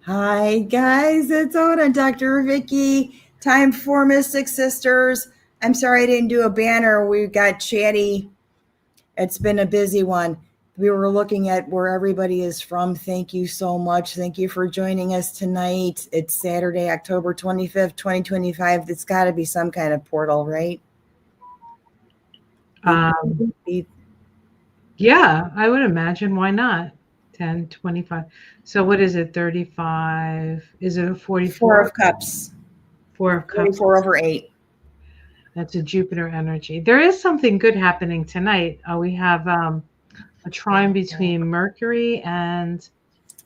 Hi, guys. It's Oda, Dr. Vicky. Time for Mystic Sisters. I'm sorry I didn't do a banner. We got chatty. It's been a busy one. We were looking at where everybody is from. Thank you so much. Thank you for joining us tonight. It's Saturday, October 25th, 2025. It's got to be some kind of portal, right? Yeah, I would imagine. Why not? 10, 25. So what is it? 35? Is it a 44? Four of Cups. Four of Cups. 44/8. That's a Jupiter energy. There is something good happening tonight. We have a trine between Mercury and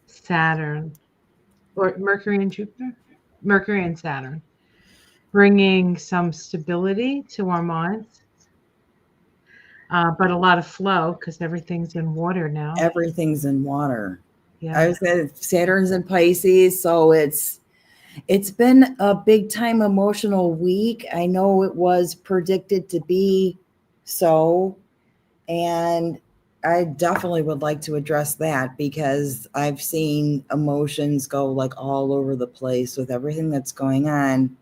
Saturn, or Mercury and Jupiter? Mercury and Saturn, bringing some stability to our minds, but a lot of flow because everything's in water now. Everything's in water. Yeah. I was at Saturn's in Pisces, so it's been a big time emotional week. I know it was predicted to be so, and I definitely would like to address that because I've seen emotions go like all over the place with everything that's going on.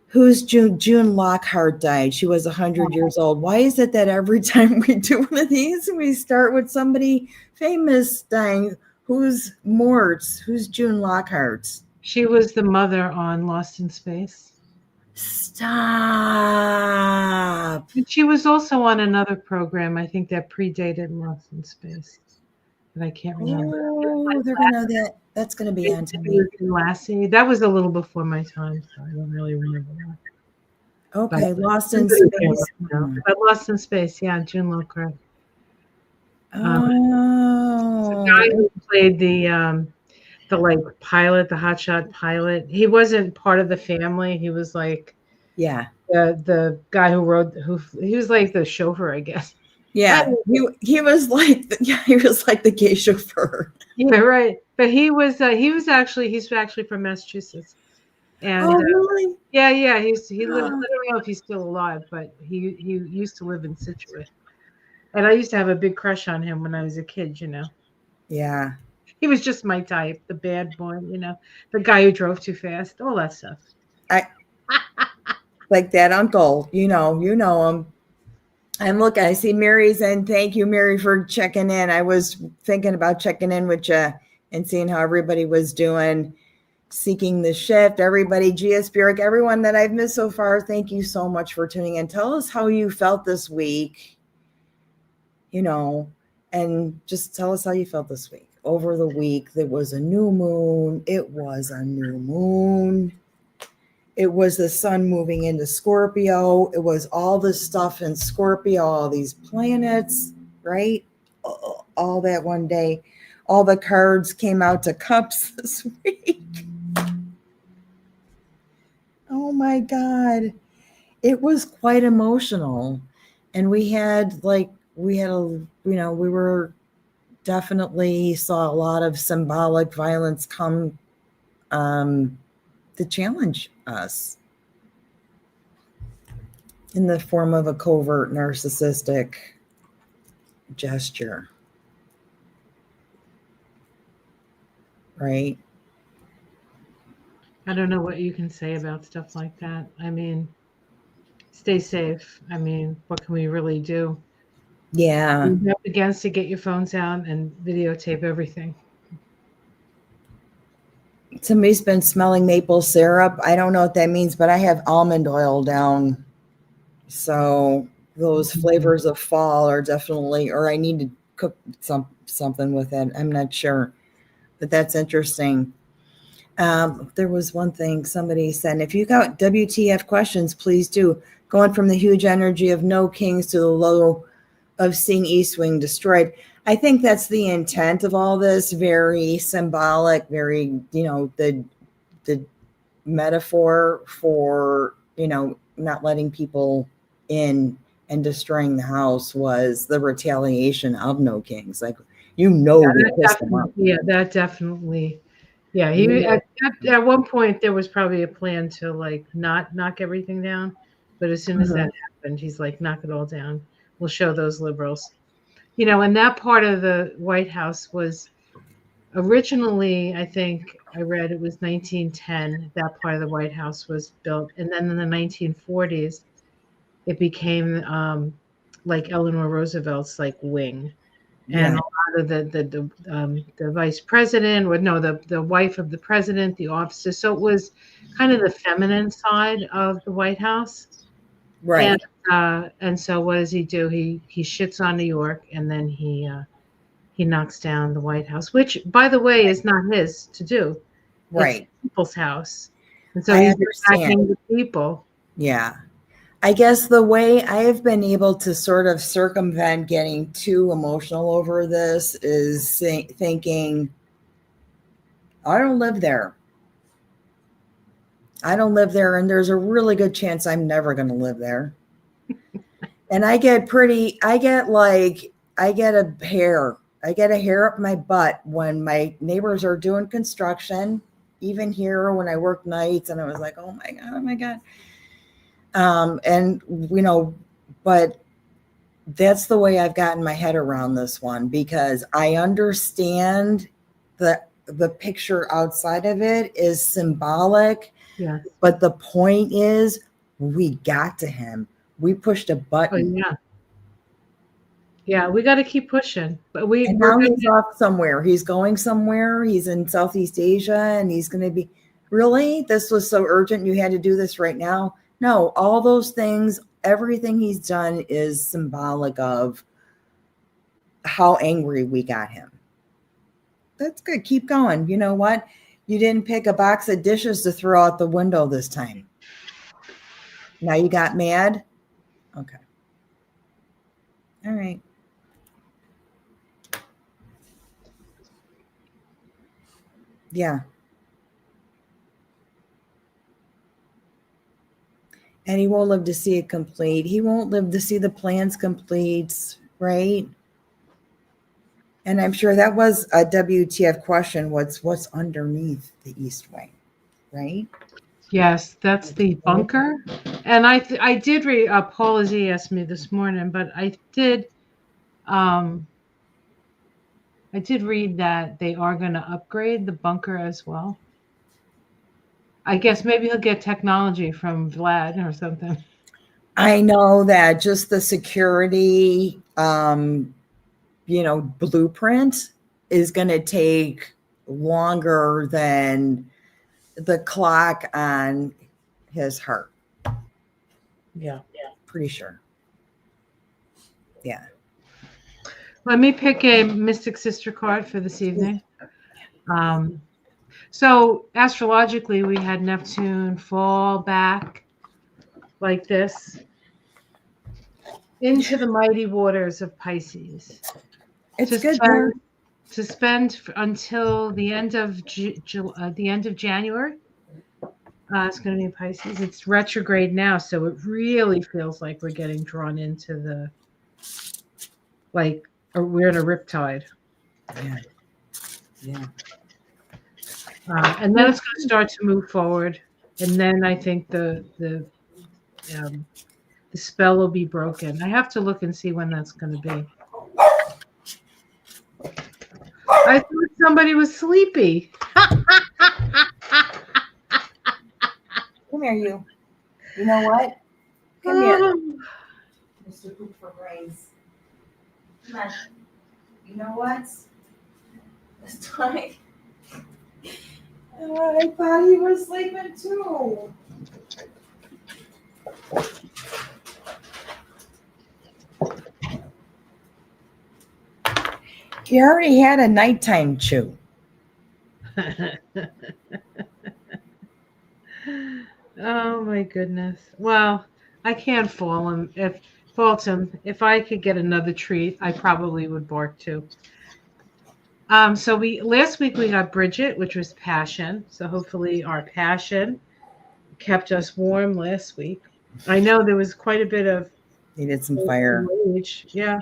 Who's June Lockhart died? She was 100 years old. Why is it that every time we do one of these, we start with somebody famous dying? Who's Mort's? Who's June Lockhart's? She was the mother on Lost in Space. Stop. And she was also on another program, I think, that predated Lost in Space. But I can't remember. Oh, that's gonna be on tonight. Lassie. That was a little before my time, so I don't really remember that. Okay, Lost in Space. But Lost in Space, yeah, June Lockhart. Oh, the guy who played the like pilot, the hotshot pilot. He wasn't part of the family. He was like, yeah, the guy who he was like the chauffeur, I guess. Yeah, he was like the gay chauffeur. Yeah, right. But he's actually from Massachusetts. And really? Yeah. He lived. I don't know if he's still alive, but he used to live in Scituate. And I used to have a big crush on him when I was a kid. Yeah. He was just my type, the bad boy. The guy who drove too fast, all that stuff. Like that uncle. You know him. And look, I see Mary's in. Thank you, Mary, for checking in. I was thinking about checking in with you and seeing how everybody was doing, seeking the shift. Everybody, Gia Spirit, everyone that I've missed so far, thank you so much for tuning in. Tell us how you felt this week, and just tell us how you felt this week. Over the week, there was a new moon. It was a new moon. It was the sun moving into Scorpio. It was all this stuff in Scorpio, all these planets, right? All that one day. All the cards came out to cups this week. Oh my God. It was quite emotional. And we were definitely saw a lot of symbolic violence come to challenge us in the form of a covert narcissistic gesture. Right? I don't know what you can say about stuff like that. I mean, stay safe. I mean, what can we really do? Yeah. You're up against to get your phones out and videotape everything. Somebody's been smelling maple syrup. I don't know what that means, but I have almond oil down. So those flavors of fall are definitely, or I need to cook something with it. I'm not sure, but that's interesting. There was one thing somebody said, if you got WTF questions, please do. Going from the huge energy of no kings to the low of seeing East Wing destroyed. I think that's the intent of all this. Very symbolic, very, the metaphor for, not letting people in and destroying the house was the retaliation of no kings. Like, we pissed them off. Yeah, that definitely. Yeah, at one point there was probably a plan to like not knock everything down, but as soon as that happened, he's like, knock it all down. We'll show those liberals. And that part of the White House was originally, I think I read it was 1910 that part of the White House was built, and then in the 1940s it became like Eleanor Roosevelt's like wing, and Yeah. a lot of the vice president, or no, the wife of the president, the officer. So it was kind of the feminine side of the White House. And Right. and so what does he do? He shits on New York, and then he knocks down the White House, which, by the way, is not his to do. It's the Right. people's house, and so I he's understand. attacking the people. Yeah. I guess the way I have been able to sort of circumvent getting too emotional over this is thinking, I don't live there. I don't live there, and there's a really good chance I'm never going to live there. And I get I get a hair up my butt when my neighbors are doing construction, even here when I work nights, and I was like, oh my God, oh my God. And but that's the way I've gotten my head around this one, because I understand the picture outside of it is symbolic, Yes. but the point is we got to him. We pushed a Oh button. yeah. Yeah, we got to keep pushing, but And we're now gonna he's off somewhere. He's going somewhere. He's in Southeast Asia, and he's going to be, really? This was so urgent. You had to do this right now? No, all those things, everything he's done is symbolic of how angry we got him. That's good. Keep going. You know what? You didn't pick a box of dishes to throw out the window this time. Now you got mad? Okay. All right. Yeah. And he won't live to see it complete. He won't live to see the plans complete, right? And I'm sure that was a WTF question. What's underneath the East Wing, right? Yes, that's the bunker. And I did read. Paula Z asked me this morning, but um I did read that they are going to upgrade the bunker as well. I guess maybe he'll get technology from Vlad or something. I know that just the security, blueprint is going to take longer than the clock on his heart. Yeah. Pretty sure. Yeah. Let me pick a Mystic Sister card for this evening. So astrologically, we had Neptune fall back like this into the mighty waters of Pisces. It's To good spend, there. until the end of the end of January. It's going to be in Pisces. It's retrograde now, so it really feels like we're getting drawn into or we're in a riptide. Yeah. Yeah. And then it's going to start to move forward, and then I think the spell will be broken. I have to look and see when that's going to be. I thought somebody was sleepy. Come here, you. You know what? Come here, Mr. Poop for Brains. Come on. You know what? This time. I thought he was sleeping too. He already had a nighttime chew. Oh my goodness. Well, I can't fault him. If I could get another treat, I probably would bark too. So last week we got Bridget, which was passion. So hopefully our passion kept us warm last week. I know there was quite a bit of Needed some fire. rage. Yeah.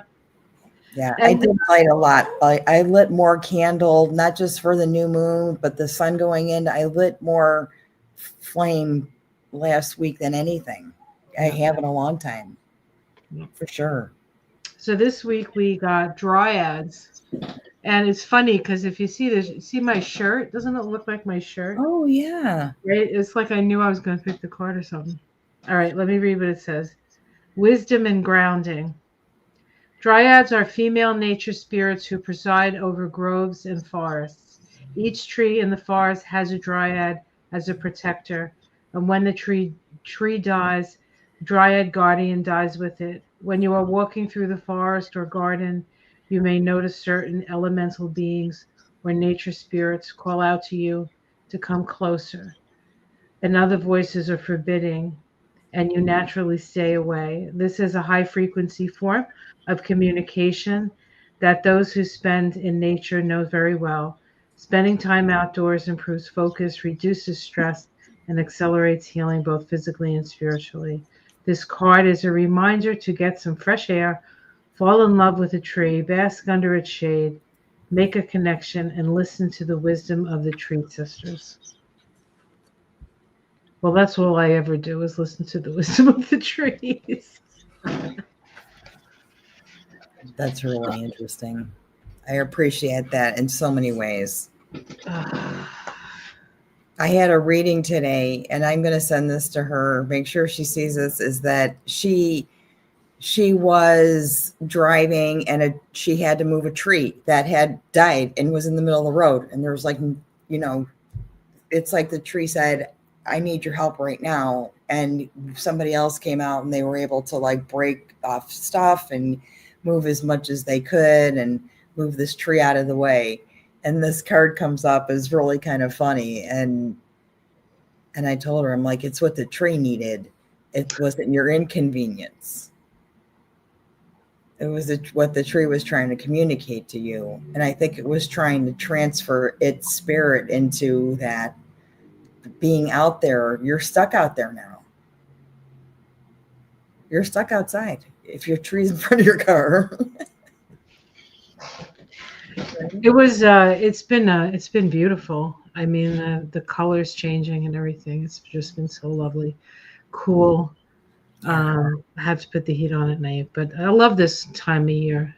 Yeah, I And did light a lot. I lit more candle, not just for the new moon, but the sun going in. I lit more flame last week than anything I have in a long time, for sure. so this week we got dryads. And it's funny because if you see this, see my shirt? Doesn't it look like my shirt? Oh, yeah. Right? It's like I knew I was going to pick the card or something. All right, let me read what it says. Wisdom and grounding. Dryads are female nature spirits who preside over groves and forests. Each tree in the forest has a dryad as a protector, and when the tree dies, the dryad guardian dies with it. When you are walking through the forest or garden, you may notice certain elemental beings or nature spirits call out to you to come closer, and other voices are forbidding, and you naturally stay away. This is a high frequency form of communication that those who spend in nature know very well. Spending time outdoors improves focus, reduces stress, and accelerates healing both physically and spiritually. This card is a reminder to get some fresh air, fall in love with a tree, bask under its shade, make a connection, and listen to the wisdom of the tree sisters. Well, that's all I ever do is listen to the wisdom of the trees. That's really interesting. I appreciate that in so many ways. I had a reading today, and I'm going to send this to her. Make sure she sees this. Is that she was driving, and she had to move a tree that had died and was in the middle of the road. And there was like, it's like the tree said, "I need your help right now." And somebody else came out, and they were able to like break off stuff and move as much as they could and move this tree out of the way. And this card comes up is really kind of funny. And I told her, I'm like, it's what the tree needed. It wasn't your inconvenience. It was what the tree was trying to communicate to you. And I think it was trying to transfer its spirit into that being out there. You're stuck out there now. You're stuck outside if your tree's in front of your car. It's been beautiful. I mean, the colors changing and everything. It's just been so lovely, cool. I have to put the heat on at night, but I love this time of year.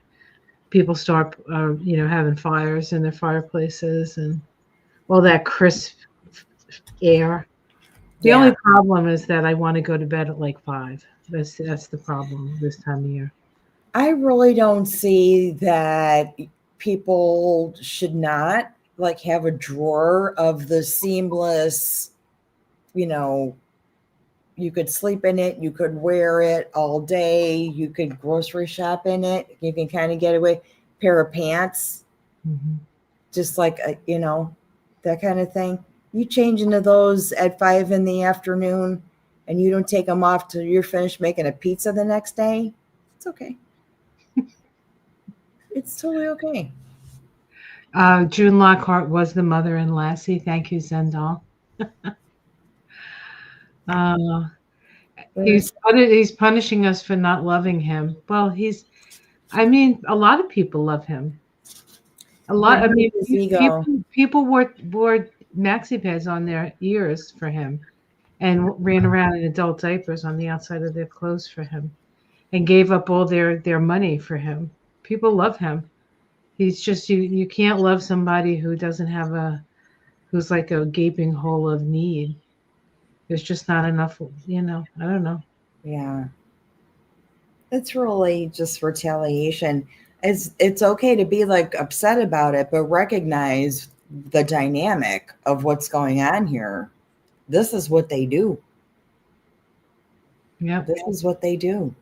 People start, having fires in their fireplaces and all that crisp air. The only problem is that I want to go to bed at like 5. That's the problem this time of year. I really don't see that people should not like have a drawer of the seamless, you could sleep in it, you could wear it all day, you could grocery shop in it, you can kind of get away. Pair of pants, just like that kind of thing. You change into those at 5 in the afternoon and you don't take them off till you're finished making a pizza the next day. It's okay. It's totally okay. June Lockhart was the mother in Lassie. Thank you, Zendal. He's punishing us for not loving him. Well, a lot of people love him. People wore maxi pads on their ears for him and ran around in adult diapers on the outside of their clothes for him and gave up all their money for him. People love him. He's just, you can't love somebody who doesn't have who's like a gaping hole of need. There's just not enough, I don't know. Yeah. It's really just retaliation. It's okay to be like upset about it, but recognize the dynamic of what's going on here. This is what they do. Yeah. This is what they do.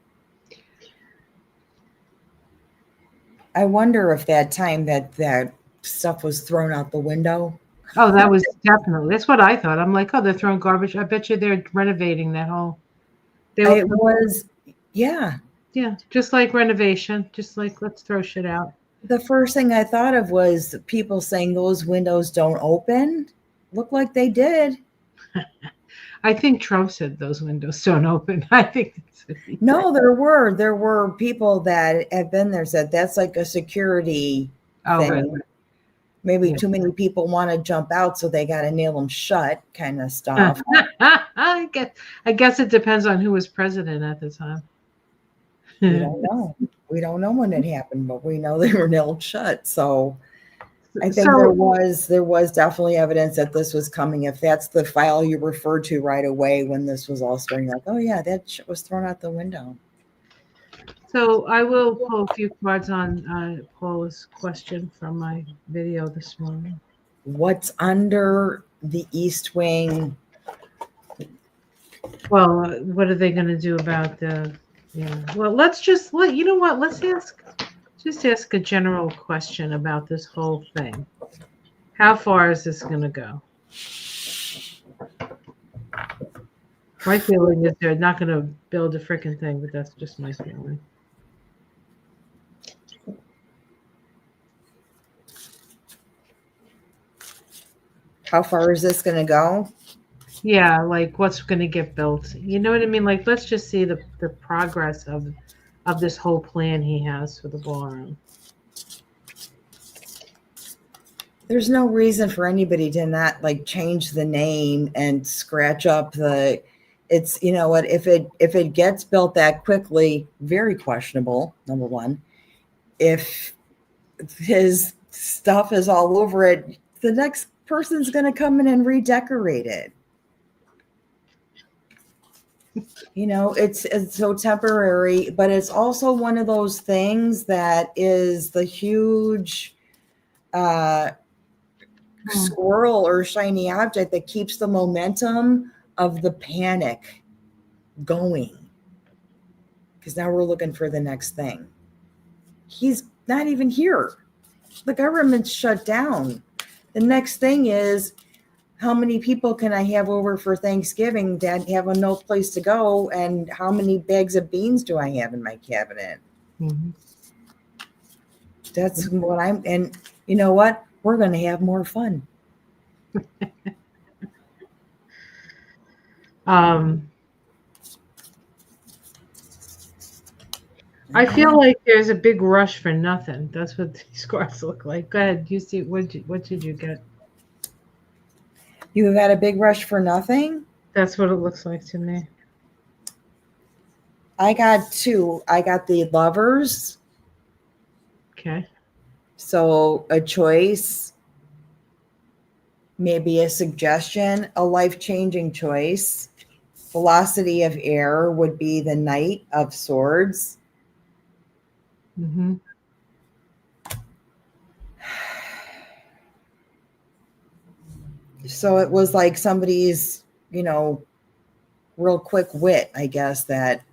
I wonder if that time that stuff was thrown out the window. Oh, that was definitely. That's what I thought. I'm like, oh, they're throwing garbage. I bet you they're renovating that whole. It was, yeah. Yeah, just like renovation. Just like, let's throw shit out. The first thing I thought of was people saying those windows don't open. Looked like they did. I think Trump said those windows don't open. I think no, there were people that have been there said that's like a security thing. Really? Maybe too many people want to jump out, so they got to nail them shut, kind of stuff. I guess it depends on who was president at the time. We don't know. We don't know when it happened, but we know they were nailed shut. So I think So there was definitely evidence that this was coming. If that's the file you referred to right away when this was all starting, like, oh yeah, that shit was thrown out the window. So I will pull a few cards on Paula's question from my video this morning. What's under the East Wing? Well, what are they going to do about the? Yeah. Well, let's just let you know what. Let's ask a general question about this whole thing. How far is this going to go? My feeling is they're not going to build a freaking thing, but that's just my feeling. How far is this going to go? Yeah, like what's going to get built. You know what I mean? Like let's just see the progress of this whole plan he has for the ballroom. There's no reason for anybody to not like change the name and scratch up the. It's, you know what, if it gets built that quickly, very questionable. Number one, if his stuff is all over it, the next person's going to come in and redecorate it. You know, it's so temporary, but it's also one of those things that is the huge squirrel or shiny object that keeps the momentum of the panic going. Because now we're looking for the next thing. He's not even here. The government's shut down. The next thing is, how many people can I have over for Thanksgiving that have no place to go? And how many bags of beans do I have in my cabinet? Mm-hmm. That's what and you know what? We're going to have more fun. I feel like there's a big rush for nothing. That's what these cards look like. Go ahead. You see, what did you get? You have had a big rush for nothing? That's what it looks like to me. I got two. I got the Lovers. Okay. So a choice, maybe a suggestion, a life-changing choice. Velocity of air would be the Knight of Swords. Mm-hmm. So it was like somebody's, you know, real quick wit, I guess, that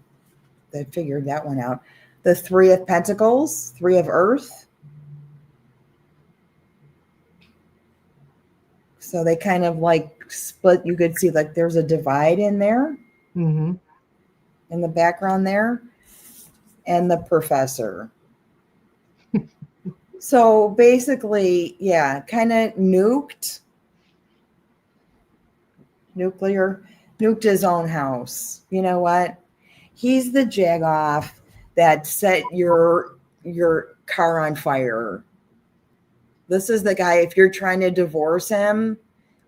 figured that one out. The Three of Pentacles, Three of Earth. So they kind of like split. You could see like there's a divide in there, Mm-hmm. in the background there. And the Professor. So basically, yeah, kind of nuked his own house. You know what? He's the jagoff that set your car on fire. This is the guy, if you're trying to divorce him,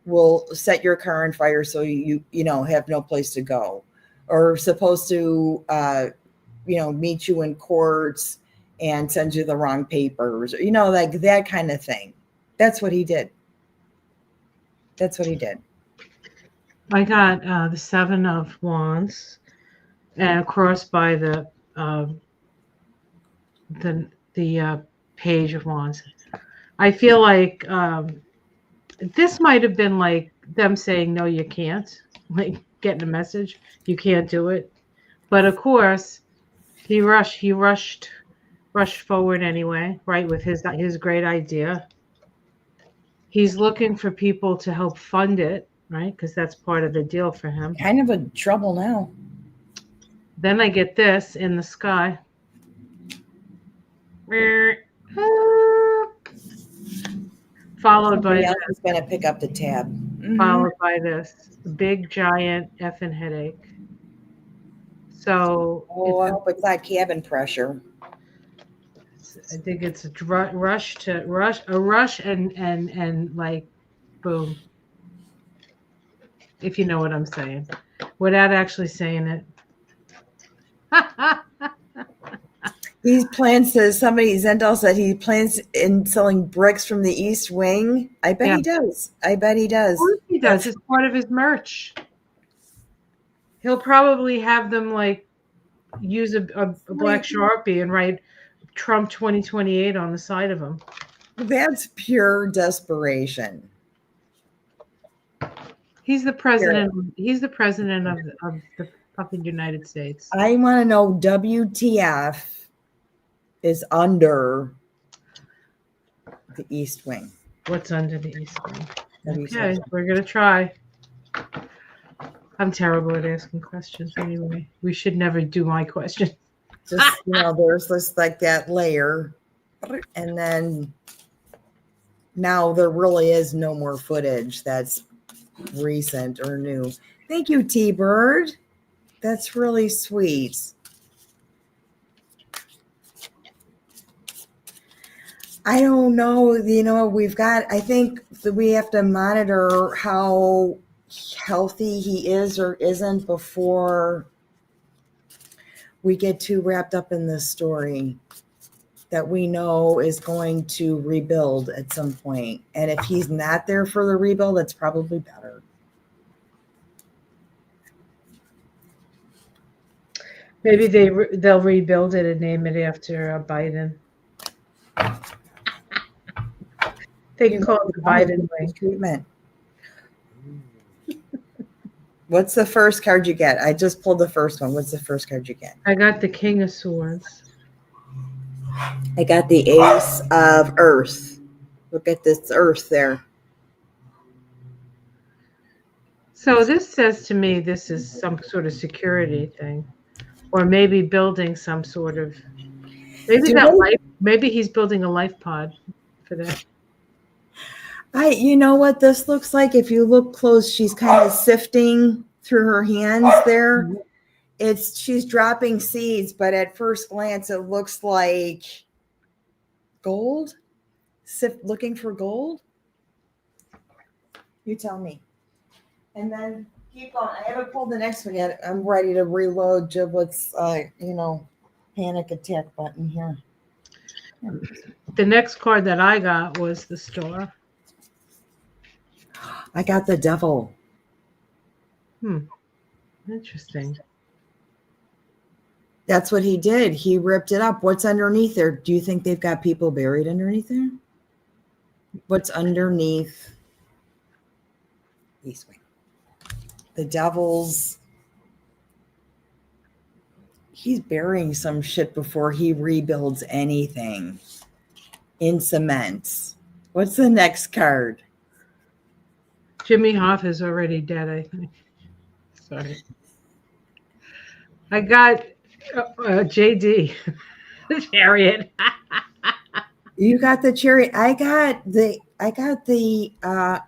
will set your car on fire so you know have no place to go, or supposed to meet you in courts and send you the wrong papers, you know, like that kind of thing. That's what he did. I got the Seven of Wands, and crossed by the Page of Wands. I feel like this might have been like them saying, "No, you can't." Like getting a message, you can't do it. But of course, he rushed forward anyway, right? With his great idea. He's looking for people to help fund it, right? Because that's part of the deal for him. Kind of a trouble now. Then I get this in the sky. Followed by this. Going to pick up the tab. Mm-hmm. Followed by this big giant effing headache. So I hope it's not cabin pressure. I think it's a rush and like boom. If you know what I'm saying, without actually saying it. He plans to, somebody, Zendel said he plans in selling bricks from the East Wing. I bet Yeah, he of does. I bet he does. course he does. That's It's part of his merch. He'll probably have them like use a black like, Sharpie and write Trump 2028 on the side of them. that's pure desperation. He's the Pure. president. He's the president of the fucking United States. I want to know WTF is under the East Wing. What's under the East Wing? WTF. Okay, we're gonna try. I'm terrible at asking questions anyway. We should never do my question. Just, there's this like that layer, and then now there really is no more footage that's recent or new. Thank you, T-Bird. That's really sweet. I don't know. I think that we have to monitor how healthy he is or isn't before we get too wrapped up in this story that we know is going to rebuild at some point. And if he's not there for the rebuild, that's probably better. Maybe they'll rebuild it and name it after Biden. They can call it the Biden Wing. Treatment. What's the first card you get? I just pulled the first one. What's the first card you get? I got the King of Swords. I got the Ace of Earth. Look at this Earth there. So this says to me this is some sort of security thing, or maybe building some sort of maybe he's building a life pod for that. You know what this looks like? If you look close, she's kind of sifting through her hands there. She's dropping seeds, but at first glance, it looks like gold. Looking for gold. You tell me. And then keep going. I haven't pulled the next one yet. I'm ready to reload Giblet's, panic attack button here. The next card that I got was the Star. I got the Devil. Interesting. That's what he did. He ripped it up. What's underneath there? Do you think they've got people buried underneath there? What's underneath East Wing? The Devil's. He's burying some shit before he rebuilds anything in cement. What's the next card? Jimmy Hoff is already dead, I think. Sorry. I got JD, the Chariot. You got the Chariot. I got the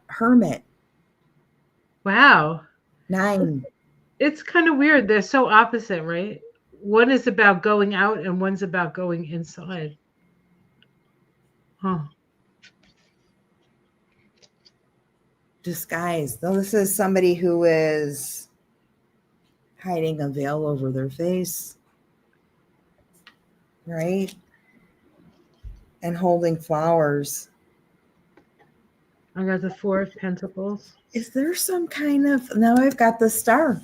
Hermit. Wow. 9. It's kind of weird. They're so opposite, right? One is about going out and one's about going inside. Huh. Disguise. Though this is somebody who is hiding a veil over their face, right? And holding flowers. I got the 4 of Pentacles. Is there some kind of, now I've got the Star.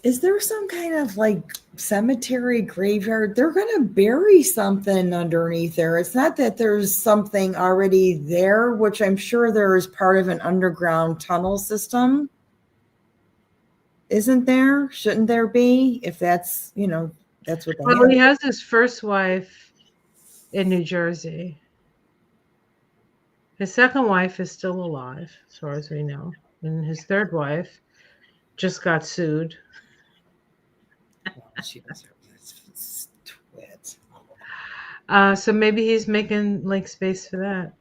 Is there some kind of like cemetery graveyard? They're going to bury something underneath there. It's not that there's something already there, which I'm sure there is part of an underground tunnel system. Isn't there? Shouldn't there be? If that's, that's what they Well, have. he has his first wife in New Jersey. His second wife is still alive, as far as we know. And his third wife just got sued. She does twit. So maybe he's making like space for that.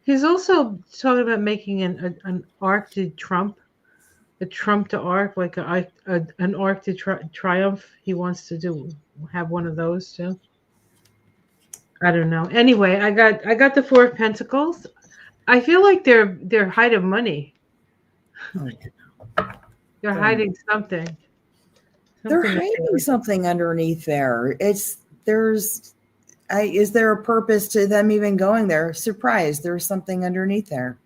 He's also talking about making an arc to Trump, a Trump to arc, like an arc to triumph. He wants to have one of those too. I don't know. Anyway, I got the 4 of Pentacles. I feel like they're height of money. Oh, They're they're, hiding something. they're Something. hiding something underneath there. Is there a purpose to them even going there? Surprise, there's something underneath there.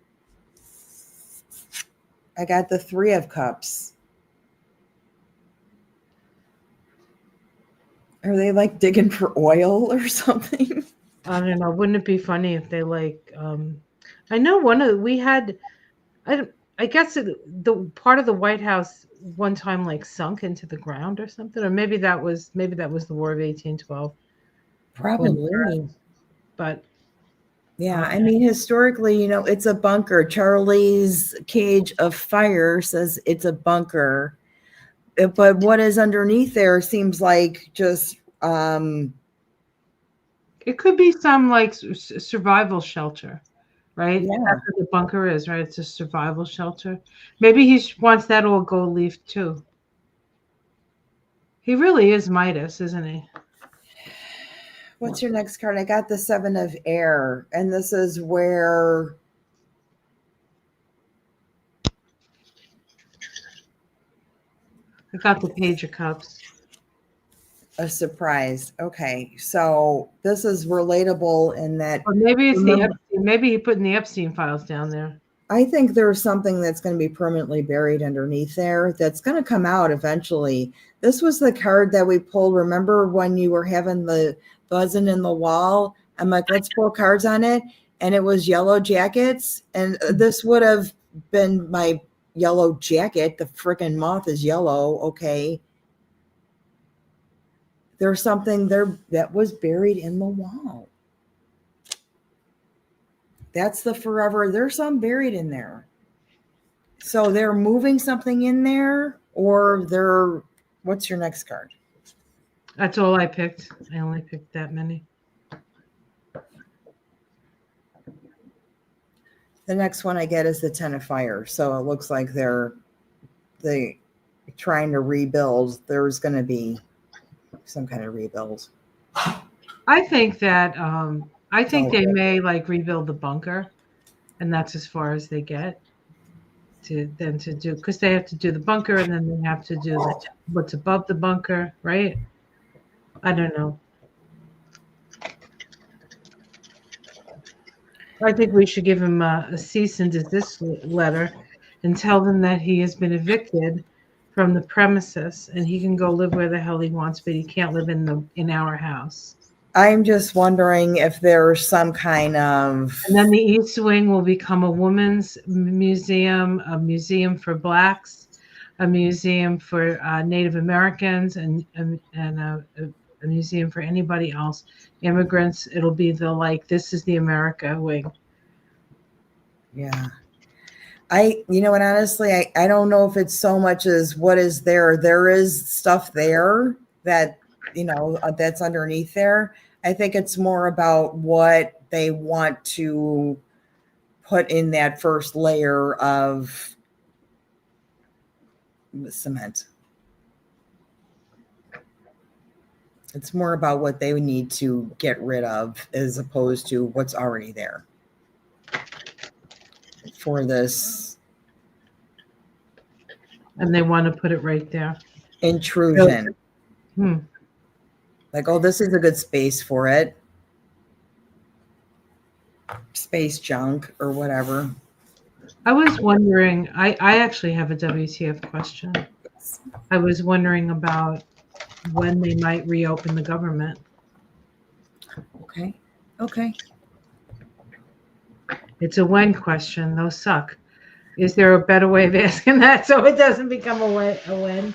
I got the 3 of Cups. Are they like digging for oil or something? I don't know. Wouldn't it be funny if they like? I know we had. I guess the part of the White House one time like sunk into the ground or something, or maybe that was the War of 1812. Probably. But Yeah, I mean, historically, it's a bunker. Charlie's Cage of Fire says it's a bunker. But what is underneath there seems like just it could be some like survival shelter, right? yeah. That's what the bunker is, right? It's a survival shelter. Maybe he wants that all gold leaf too. He really is Midas, isn't he? What's your next card? I got the 7 of Air, and this is where I got the Page of Cups. a surprise. Okay, so this is relatable in that. Or maybe it's the Epstein. Maybe he put in the Epstein files down there. I think there's something that's going to be permanently buried underneath there that's going to come out eventually. This was the card that we pulled. Remember when you were having the buzzing in the wall? I'm like, let's pull cards on it. And it was Yellow Jackets. And this would have been my yellow jacket. The freaking moth is yellow. Okay. There's something there that was buried in the wall. That's the forever. There's some buried in there. So they're moving something in there, or what's your next card? That's all I picked. I only picked that many. The next one I get is the 10 of Fire. So it looks like they're trying to rebuild. There's going to be some kind of rebuild. I think that they may like rebuild the bunker, and that's as far as they get to do, because they have to do the bunker and then they have to do what's above the bunker, right? I don't know. I think we should give him a cease and desist letter and tell them that he has been evicted from the premises and he can go live where the hell he wants, but he can't live in our house. I'm just wondering if there's some kind of... And then the East Wing will become a women's museum, a museum for Blacks, a museum for Native Americans, and a museum for anybody else. Immigrants, it'll be this is the America wing. Yeah. Honestly, I don't know if it's so much as what is there. There is stuff there that, that's underneath there. I think it's more about what they want to put in that first layer of cement. It's more about what they need to get rid of as opposed to what's already there for this. And they want to put it right there. Intrusion. Like, oh, this is a good space for it. Space junk or whatever. I was wondering, I actually have a WTF question. I was wondering about when they might reopen the government. Okay. It's a when question. Those suck. Is there a better way of asking that so it doesn't become a when?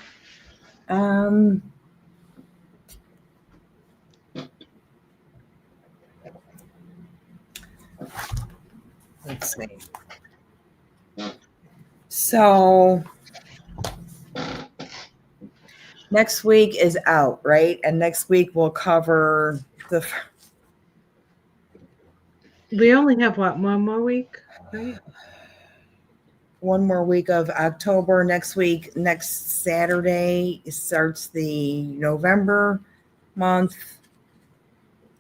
Let's see. So next week is out, right? And next week we'll cover We only have one more week, right? One more week of October. Next Saturday starts the November month.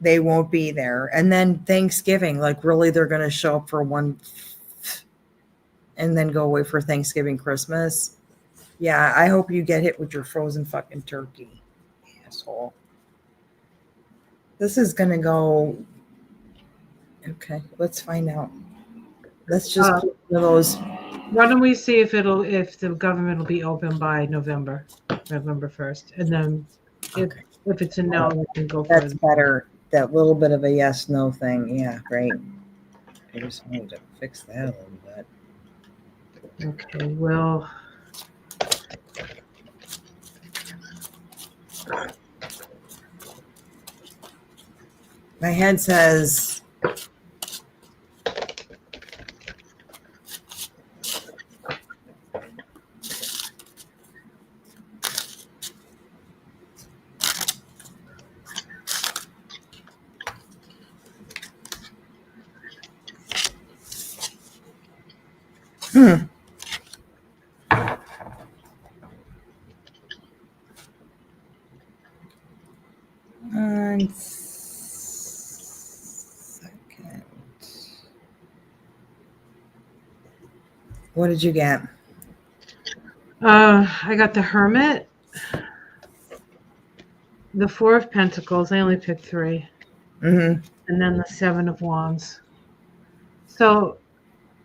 They won't be there. And then Thanksgiving, like really they're going to show up for one and then go away for Thanksgiving, Christmas. Yeah, I hope you get hit with your frozen fucking turkey, asshole. This is gonna go. Okay, let's find out. Let's just put one of those. Why don't we see if the government will be open by November 1st, and then Okay, if it's a no, we can go that's further. better. That little bit of a yes no thing. Yeah, great. I just wanted to fix that a little bit. Okay, well, My head says one second. What did you get? I got the Hermit, the Four of Pentacles. I only picked 3, Mm-hmm. and then the Seven of Wands. So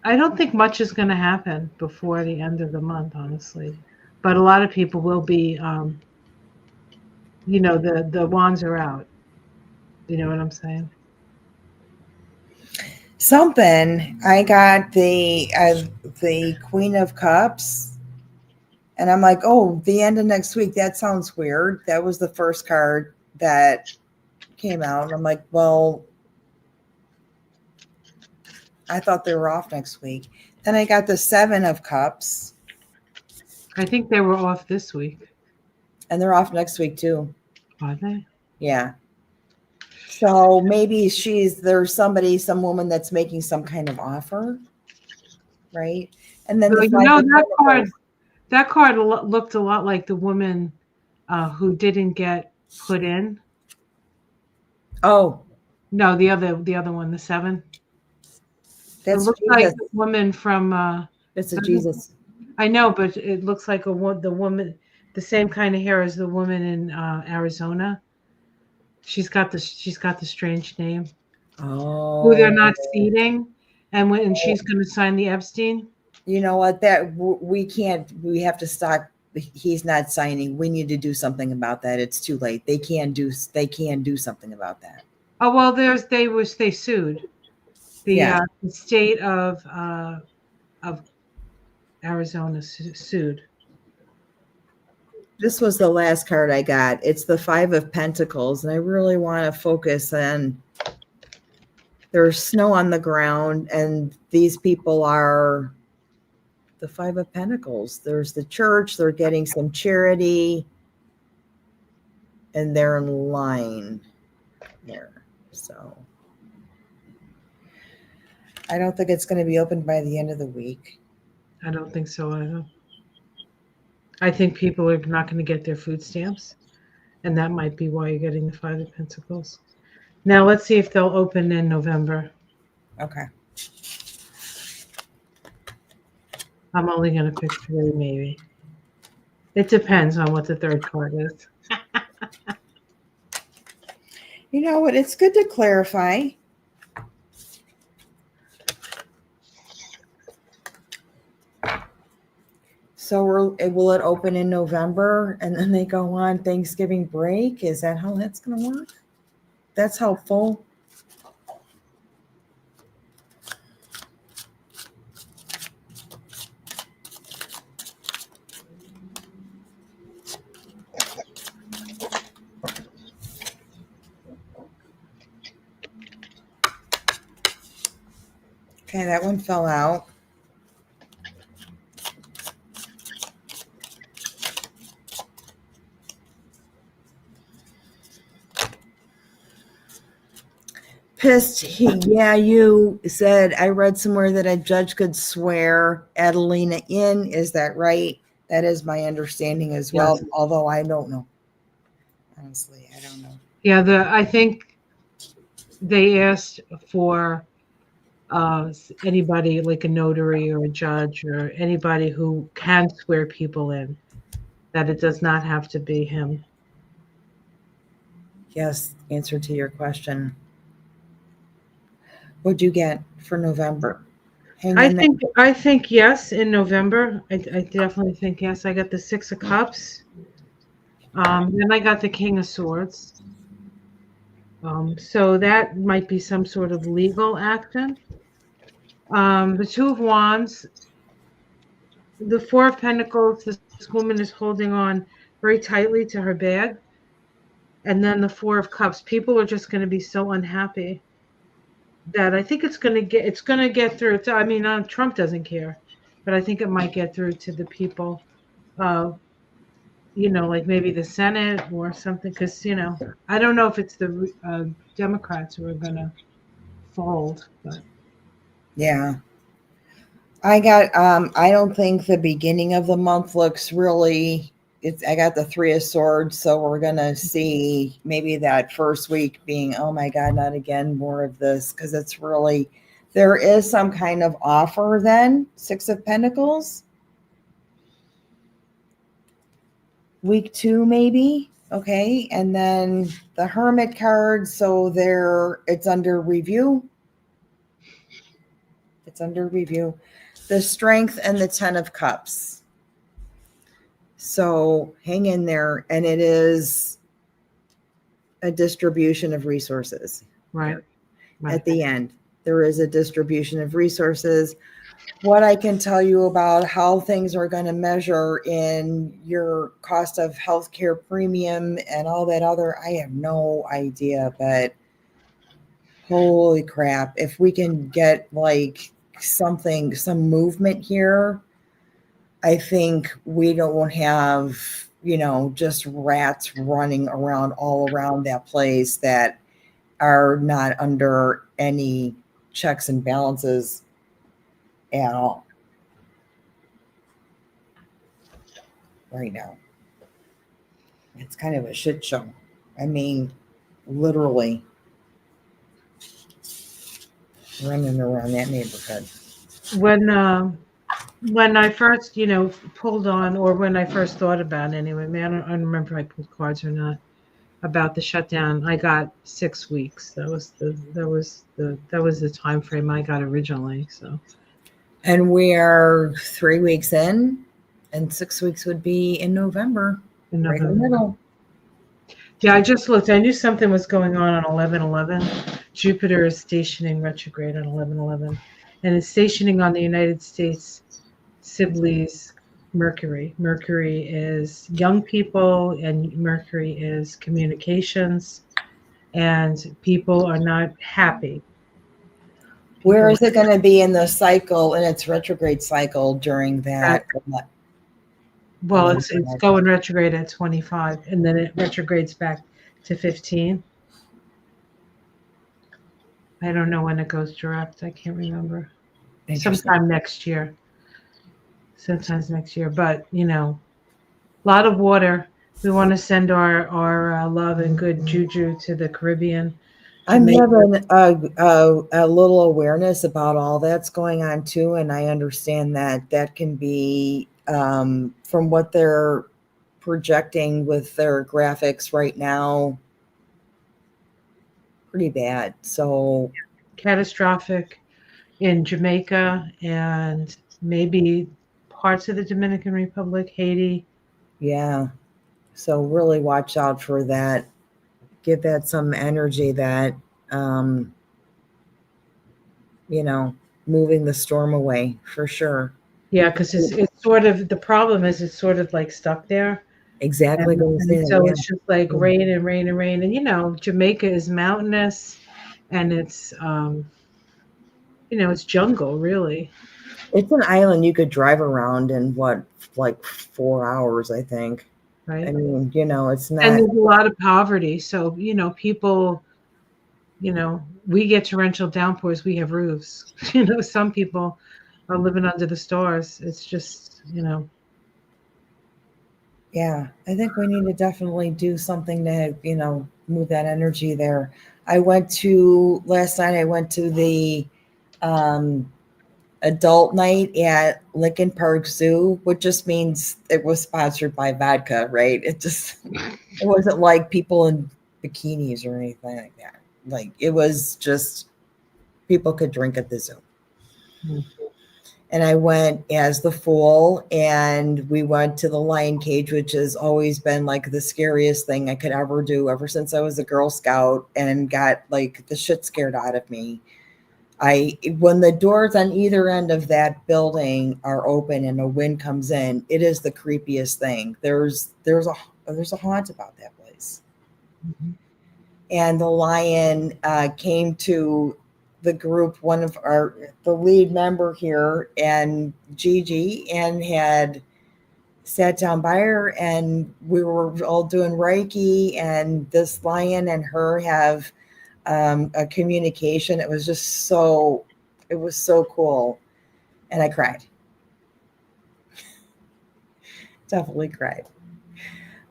I don't think much is going to happen before the end of the month, honestly. But a lot of people will be, the wands are out. You know what I'm saying? Something. I got the Queen of Cups, and I'm like, oh, the end of next week. That sounds weird. That was the first card that came out. I'm like, well, I thought they were off next week. Then I got the Seven of Cups, I think they were off this week. and they're off next week too. Are they? Yeah. So maybe there's some woman that's making some kind of offer, right? And then So, the Five of Pentacles. that card looked a lot like the woman who didn't get put in. Oh, No, the other one, the 7. It that's looks Jesus. like the woman from. It's a Jesus. I know, but it looks like the woman, the same kind of hair as the woman in Arizona. She's got the strange name. Who they're Oh, not seating, and she's going to sign the Epstein. you know what? That we can't. We have to stop. He's not signing. We need to do something about that. It's too late. They can do something about that. Oh well, they sued Yeah. the state of Arizona sued. This was the last card I got. It's the Five of Pentacles, and I really want to focus on. There's snow on the ground, and these people are the Five of Pentacles. There's the church. They're getting some charity, and they're in line there. So I don't think it's going to be open by the end of the week. I don't think so either. I think people are not going to get their food stamps, and that might be why you're getting the Five of Pentacles. Now let's see if they'll open in November. Okay. I'm only going to pick 3, maybe. It depends on what the third card is. You know what? It's good to clarify. So will it open in November and then they go on Thanksgiving break? Is that how that's going to work? That's helpful. Okay, that one fell out. Pissed. You said, I read somewhere that a judge could swear Adelina in. Is that right? That is my understanding as well, Yes. although I don't know. Honestly, I don't know. Yeah, I think they asked for anybody like a notary or a judge or anybody who can swear people in, that it does not have to be him. Yes, answer to your question. What'd you get for November? Hang in there. I think yes in November. I definitely think yes. I got the Six of Cups. Then I got the King of Swords. So that might be some sort of legal action. The Two of Wands, the Four of Pentacles. This woman is holding on very tightly to her bag, and then the Four of Cups. People are just going to be so unhappy that I think it's going to get through. I mean, Trump doesn't care, but I think it might get through to the people. Uh, like maybe the Senate or something, because I don't know if it's the Democrats who are going to fold, but Yeah. I don't think the beginning of the month looks really I got the Three of Swords, so we're gonna see maybe that first week being, oh my God, not again, more of this, because it's really there is some kind of offer then. Six of Pentacles. Week 2, maybe. Okay. And then the Hermit card, so it's under review. It's under review. The Strength and the Ten of Cups. So hang in there, and it is a distribution of resources. right. At the end, there is a distribution of resources. What I can tell you about how things are going to measure in your cost of healthcare premium and all that other, I have no idea, but holy crap, if we can get like some movement here, I think we don't have, just rats running around all around that place that are not under any checks and balances at all right now. It's kind of a shit show. I mean, literally running around that neighborhood. When I first, pulled on, or when I first thought about it anyway, man, I don't remember if I pulled cards or not about the shutdown. I got 6 weeks. That was the time frame I got originally. So, and we are 3 weeks in, and 6 weeks would be in November, right in the middle. Yeah, I just looked. I knew something was going on 11/11. Jupiter is stationing retrograde on 11/11, and it's stationing on the United States Sibley's Mercury. Mercury is young people, and Mercury is communications, and people are not happy. Where is it going to be in the cycle, in its retrograde cycle during that? Well, it's going retrograde at 25, and then it retrogrades back to 15. I don't know when it goes direct. I can't remember. Sometimes next year. But, a lot of water. We want to send our love and good juju to the Caribbean. I'm having a little awareness about all that's going on too, and I understand that can be from what they're projecting with their graphics right now, pretty bad. So catastrophic in Jamaica and maybe parts of the Dominican Republic, Haiti. Yeah. So really watch out for that. Give that some energy that, moving the storm away for sure. Yeah, because it's sort of, the problem is it's sort of like stuck there. Exactly. So it's just like rain and rain and rain. And, Jamaica is mountainous, and it's, it's jungle, really. It's an island you could drive around in like 4 hours, I think. Right. I mean, it's not. And there's a lot of poverty. So, people, we get torrential downpours. We have roofs. Some people are living under the stars. It's just, Yeah, I think we need to definitely do something to, move that energy there. Last night I went to the adult night at Lincoln Park Zoo, which just means it was sponsored by vodka, right? It wasn't like people in bikinis or anything like that. Like it was just people could drink at the zoo. Hmm. And I went as the fool, and we went to the lion cage, which has always been like the scariest thing I could ever do ever since I was a Girl Scout, and got like the shit scared out of me. When the doors on either end of that building are open and a wind comes in, it is the creepiest thing. There's a haunt about that place. Mhm. And the lion came to the group, the lead member here, and Gigi, and had sat down by her, and we were all doing Reiki, and this lion and her have a communication. It was so cool. And I cried. Definitely cried.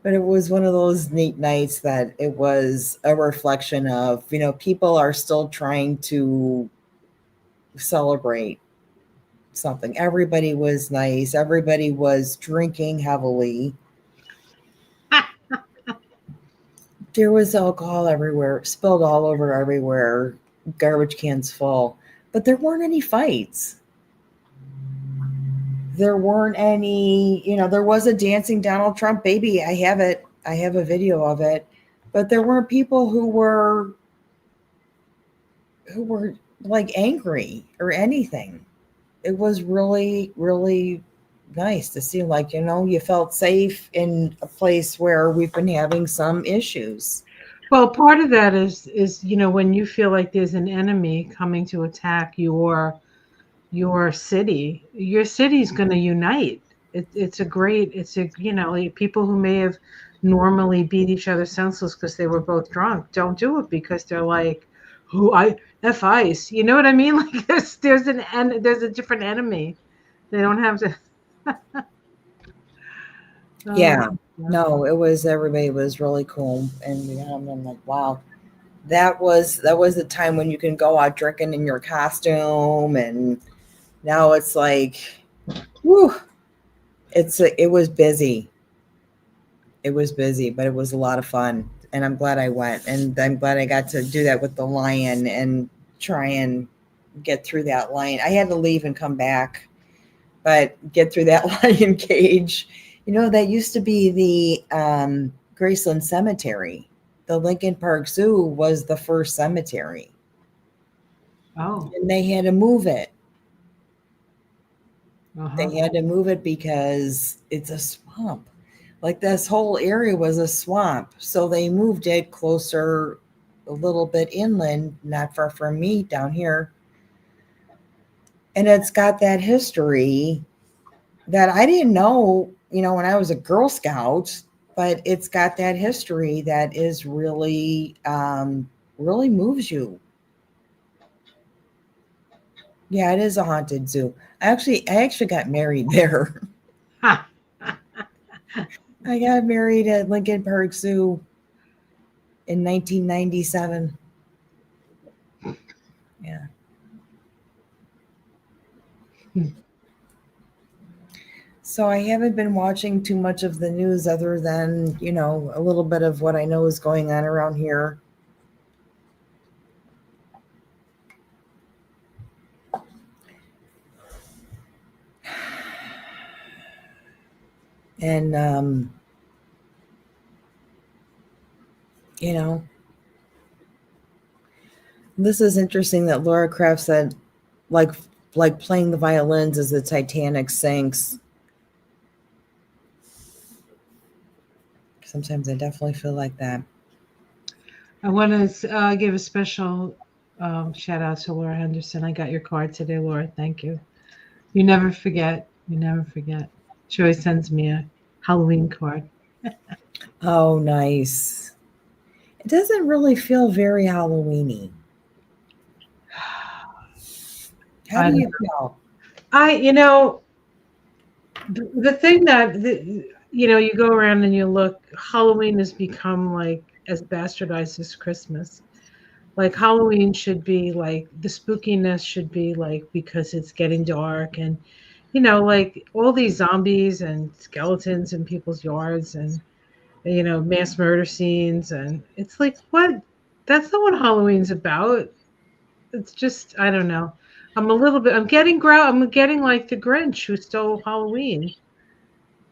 But it was one of those neat nights that it was a reflection of, people are still trying to celebrate something. Everybody was nice. Everybody was drinking heavily. There was alcohol everywhere, spilled all over everywhere, garbage cans full. But there weren't any fights. There weren't any, there was a dancing Donald Trump baby. I have it. I have a video of it. But there weren't people who were like angry or anything. It was really, really nice to see, like, you felt safe in a place where we've been having some issues. Well, part of that is when you feel like there's an enemy coming to attack your city, your city's going to unite. It's a like people who may have normally beat each other senseless because they were both drunk don't do it because they're like, who I F ice. You know what I mean? Like there's a different enemy. They don't have to. Yeah. Yeah. No, everybody was really cool. And I'm like, wow, that was the time when you can go out drinking in your costume. And now it's like, whew, it was busy. It was busy, but it was a lot of fun. And I'm glad I went. And I'm glad I got to do that with the lion and try and get through that lion. I had to leave and come back, but get through that lion cage. That used to be the Graceland Cemetery. The Lincoln Park Zoo was the first cemetery, Oh. and they had to move it. Uh-huh. They had to move it because it's a swamp. Like this whole area was a swamp. So they moved it closer, a little bit inland, not far from me down here. And it's got that history that I didn't know, when I was a Girl Scout, but it's got that history that is really, really moves you. Yeah, it is a haunted zoo. I actually got married there. Ha. I got married at Lincoln Park Zoo in 1997. Yeah. So I haven't been watching too much of the news other than, a little bit of what I know is going on around here. And, you know, this is interesting that Laura Kraft said, like, like playing the violins as the Titanic sinks. Sometimes I definitely feel like that. I want to give a special shout out to Laura Henderson. I got your card today, Laura. Thank you. You never forget. You never forget. She always sends me a Halloween card. Oh, nice. It doesn't really feel very Halloweeny. How I do don't you know. feel? The thing that you go around and you look. Halloween has become like as bastardized as Christmas. Like Halloween should be like the spookiness should be like because it's getting dark and like all these zombies and skeletons in people's yards and mass murder scenes and it's like what? That's not what Halloween's about. It's just I don't know. I'm getting like the Grinch who stole Halloween.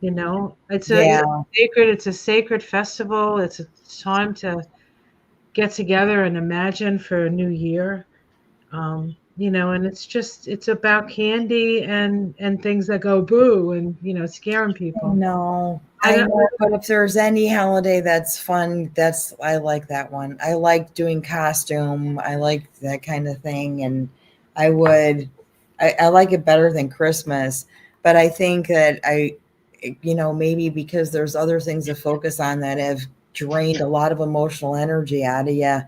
Yeah. It's a sacred festival. It's a time to get together and imagine for a new year. And it's about candy and things that go boo and scaring people. No, I I don't know, but if there's any holiday that's fun, I like that one. I like doing costume. I like that kind of thing, and I would, I like it better than Christmas. But I think that maybe because there's other things to focus on that have drained a lot of emotional energy out of you.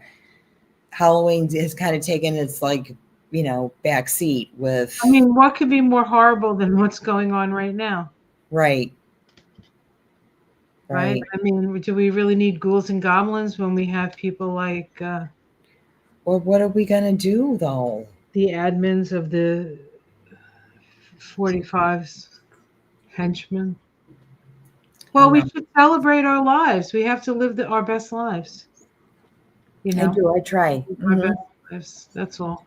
Halloween has kind of taken its back seat I with mean, what could be more horrible than what's going on right now? right, Right? right. I mean, do we really need ghouls and goblins when we have people like Well, what are we gonna do though? the admins of the 45's henchmen? I Well, we know. should celebrate our lives. We have to live our best lives. I do. I try. Our best lives. That's all.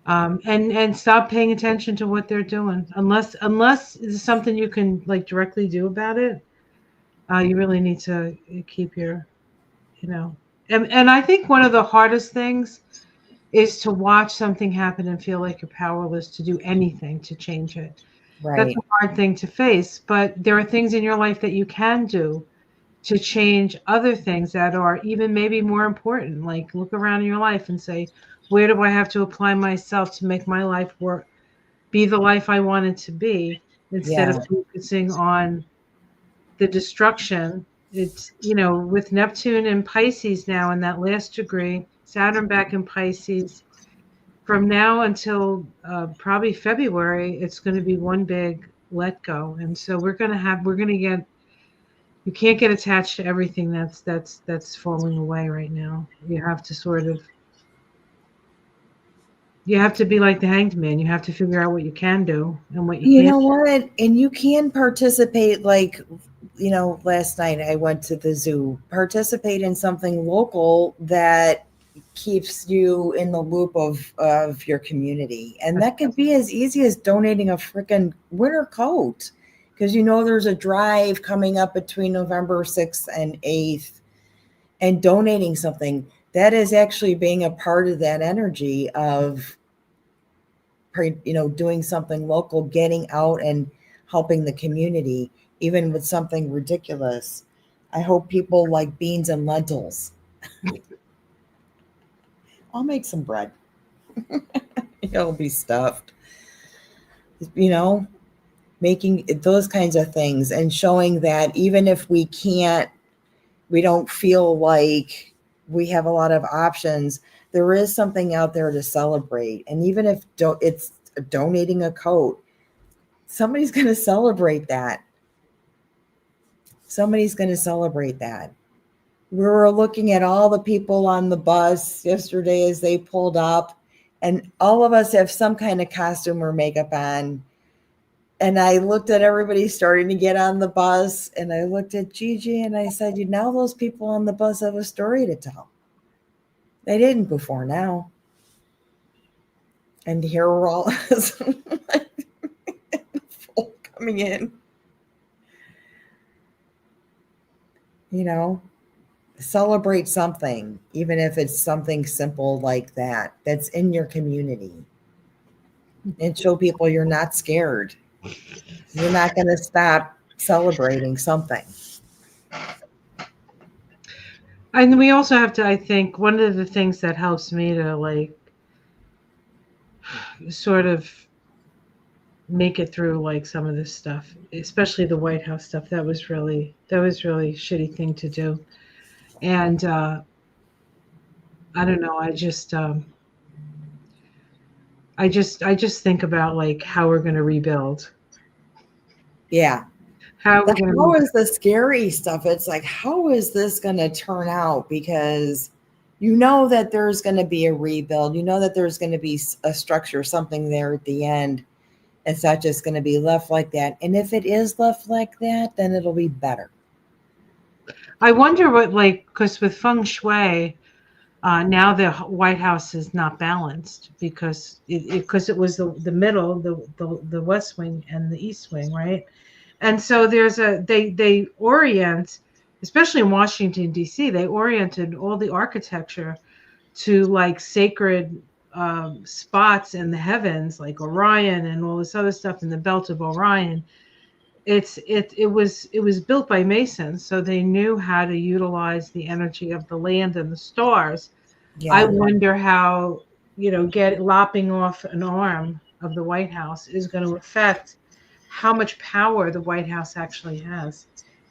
And stop paying attention to what they're doing, unless it's something you can like directly do about it. You really need to keep your, you know, and I think one of the hardest things is to watch something happen and feel like you're powerless to do anything to change it. That's a Right. hard thing to face, but there are things in your life that you can do to change other things that are even maybe more important. Like look around in your life and say, where do I have to apply myself to make my life work, be the life I want it to be, instead of Yeah. focusing on the destruction. It's, with Neptune in Pisces now in that last degree, Saturn back in Pisces, from now until probably February, it's going to be one big let go. And so we're going to get, you can't get attached to everything that's falling away right now. You have to be like the hanged man. You have to figure out what you can do and what you You can't. know what? And you can participate, last night I went to the zoo, participate in something local that keeps you in the loop of your community. And that could be as easy as donating a freaking winter coat. Because there's a drive coming up between November 6th and 8th, and donating something that is actually being a part of that energy of doing something local, getting out and helping the community, even with something ridiculous. I hope people like beans and lentils. I'll make some bread. It'll be stuffed. You know, making those kinds of things and showing that even if we don't feel like we have a lot of options, there is something out there to celebrate. And even if it's donating a coat, somebody's going to celebrate that. Somebody's going to celebrate that. We were looking at all the people on the bus yesterday as they pulled up, and all of us have some kind of costume or makeup on. And I looked at everybody starting to get on the bus, and I looked at Gigi and I said, now those people on the bus have a story to tell. They didn't before now. And here we're all coming in. Celebrate something, even if it's something simple like that's in your community, and show people you're not scared. You're not going to stop celebrating something. And we also have to, I think, one of the things that helps me to like sort of make it through like some of this stuff, especially the White House stuff. That was really shitty thing to do. And I don't know. I just think about like how we're going to rebuild. Yeah. How we're going to How is the scary stuff? It's like, how is this going to turn out? Because You know that there's going to be a rebuild. You know that there's going to be a structure, something there at the end. It's not just going to be left like that. And if it is left like that, then it'll be better. I wonder what, like, because with feng shui, now the White House is not balanced because it was the middle, the West Wing and the East Wing, right? And so they orient, especially in Washington D.C., they oriented all the architecture to like sacred spots in the heavens, like Orion and all this other stuff in the belt of Orion. It was built by Masons, so they knew how to utilize the energy of the land and the stars. I Yeah. wonder how, get lopping off an arm of the White House is going to affect how much power the White House actually has.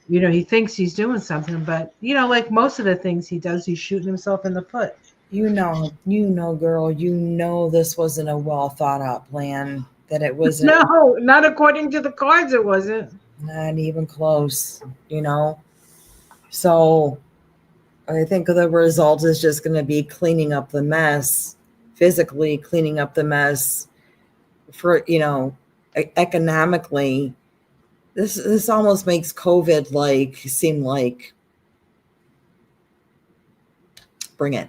He thinks he's doing something, but like most of the things he does, he's shooting himself in the foot. Girl, this wasn't a well thought out plan, that it wasn't No, not according to the cards, it wasn't. not even close, you know? So I think the result is just going to be cleaning up the mess, physically cleaning up the mess for, economically. This almost makes COVID seem like bring it,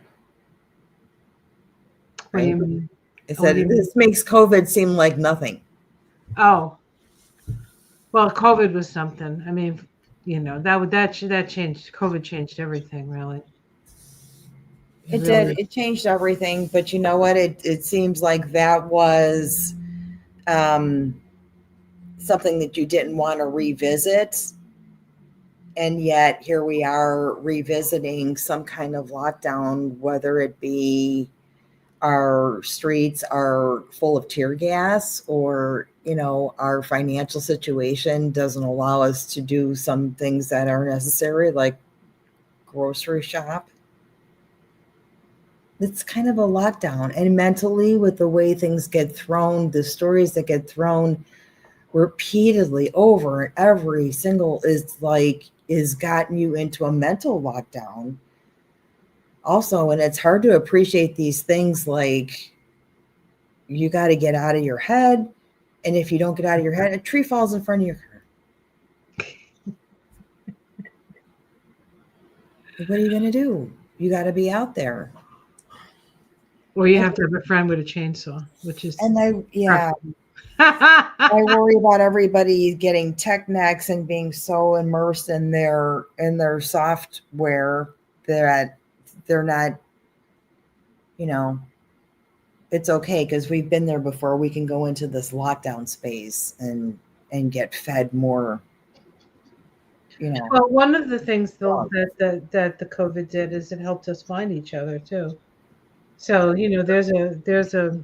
What do right? you mean? It What said do you mean? this makes COVID seem like nothing. Oh, well, COVID was something. I mean, that changed. COVID changed everything, really. It It did. really. It changed everything, but you know what? It seems like that was um, something that you didn't want to revisit, and yet here we are revisiting some kind of lockdown, whether it be our streets are full of tear gas, or our financial situation doesn't allow us to do some things that are necessary, like grocery shop. It's kind of a lockdown. And mentally, with the way things get thrown, the stories that get thrown repeatedly over and every single is gotten you into a mental lockdown also. And it's hard to appreciate these things, like you got to get out of your head. And if you don't get out of your head, a tree falls in front of your car. What are you going to do? You got to be out there. Or you have to have a friend with a chainsaw, which is. And I worry about everybody getting tech necks and being so immersed in their software that they're not, it's okay because we've been there before. We can go into this lockdown space and get fed more, Well, one of the things though that the COVID did is it helped us find each other too. So there's a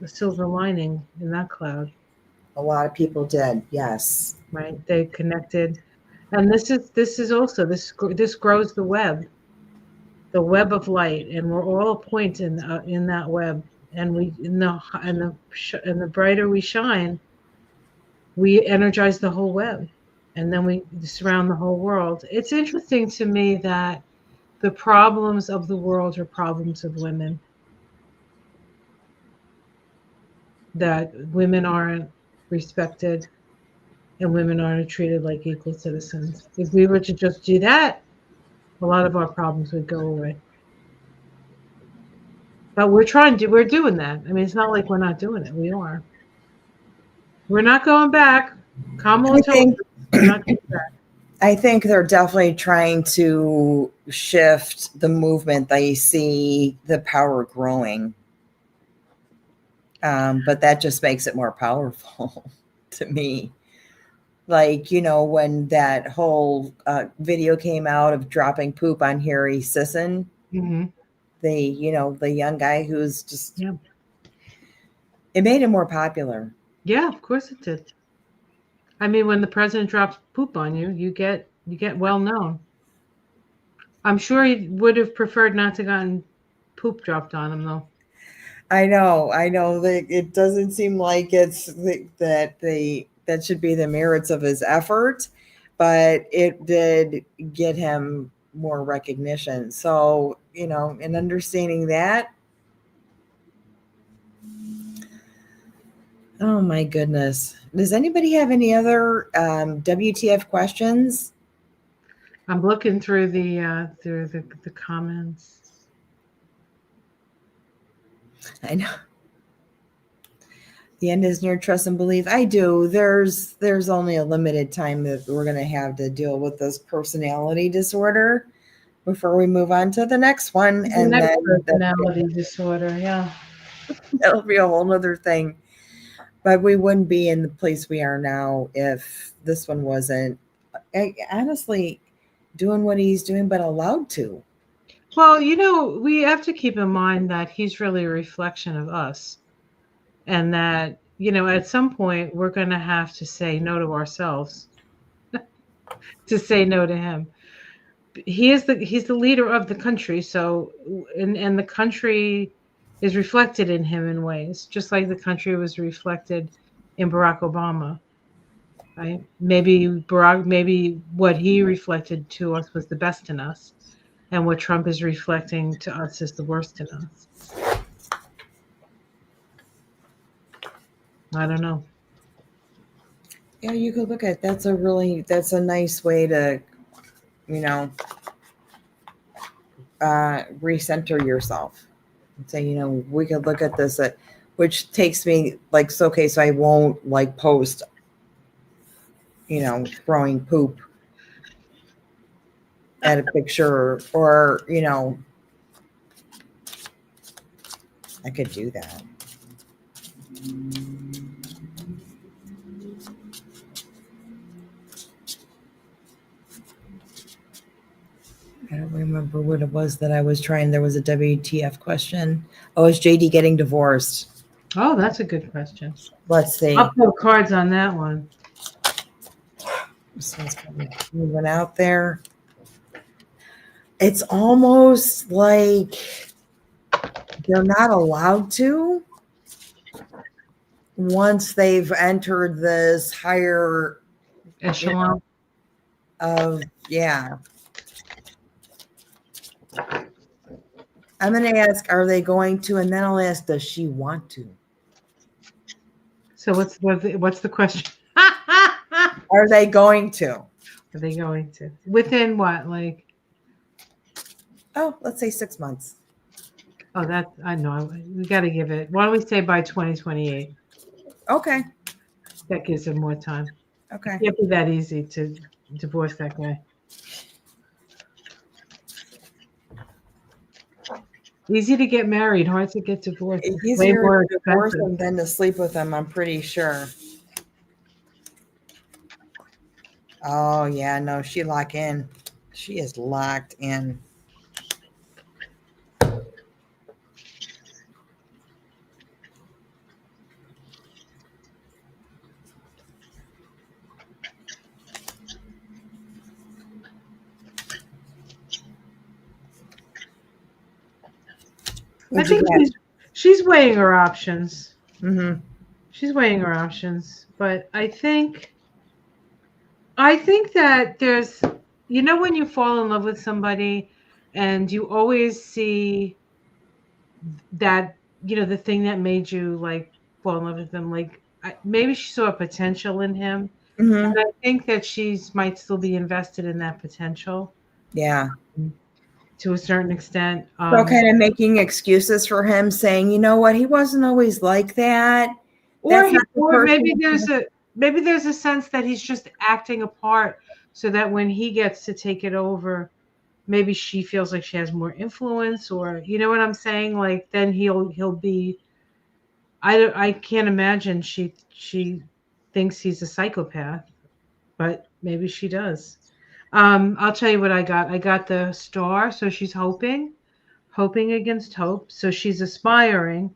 silver lining in that cloud, A lot of people did, yes. right? They connected, and this is also this grows the web of light, and we're all a point in that web, and we in the brighter we shine, we energize the whole web, and then we surround the whole world. It's interesting to me that the problems of the world are problems of women, that women aren't respected and women aren't treated like equal citizens. If we were to just do that, a lot of our problems would go away. But we're doing that. I mean, it's not like we're not doing it. We are. We're not going back. Kamala I told think us we're not going back. I think they're definitely trying to shift the movement. They see the power growing. But that just makes it more powerful to me. Like, when that whole video came out of dropping poop on Harry Sisson, Mm-hmm. the young guy who's just, Yeah. It made him more popular. Yeah, of course it did. I mean, when the president drops poop on you, you get well known. I'm sure he would have preferred not to gotten poop dropped on him, though. I know that it doesn't seem like that should be the merits of his effort, but it did get him more recognition. So, and understanding that, oh my goodness. Does anybody have any other WTF questions? I'm looking through the comments. I know. The end is near, trust and believe. I do. There's only a limited time that we're going to have to deal with this personality disorder before we move on to the next one. The And next then personality disorder, yeah. that'll be a whole other thing. But we wouldn't be in the place we are now if this one wasn't honestly doing what he's doing, but allowed to. Well, we have to keep in mind that he's really a reflection of us. And that, at some point we're going to have to say no to ourselves to say no to him. He's the leader of the country. So, and the country is reflected in him in ways, just like the country was reflected in Barack Obama. Right? Maybe what he reflected to us was the best in us, and what Trump is reflecting to us is the worst in us. I don't know. Yeah, you could look at that's a nice way to, recenter yourself and say, we could look at this which takes me like, so, okay, so I won't like post, throwing poop at a picture or, I could do that. I don't remember what it was that I was trying. There was a WTF question. Oh, is JD getting divorced? Oh, that's a good question. Let's see. I'll pull cards on that one. This one's probably moving out there. It's almost like they're not allowed to once they've entered this higher echelon of, yeah. I'm going to ask, are they going to? And then I'll ask, does she want to? So what's the question? Are they going to? Are they going to? Within what? Like? Oh, let's say 6 months. Oh, that I know. We got to give it. Why don't we say by 2028? Okay. That gives them more time. Okay. It can't be that easy to divorce that guy. Easy to get married, hard to get divorced. It's easier to divorce him than to sleep with him, I'm pretty sure. Oh, yeah, no, she locked in. She is locked in. I think she's weighing her options. Mm-hmm. She's weighing her options, but I think that there's, when you fall in love with somebody and you always see that, the thing that made you like fall in love with them, like maybe she saw a potential in him. Mm-hmm. And I think that might still be invested in that potential. Yeah. To a certain extent. So kind of making excuses for him, saying, you know what, he wasn't always like that. Or maybe there's a sense that he's just acting a part so that when he gets to take it over, maybe she feels like she has more influence, or you know what I'm saying? Like then he'll be. I can't imagine she thinks he's a psychopath, but maybe she does. I'll tell you what I got. I got the star, so she's hoping against hope. So she's aspiring.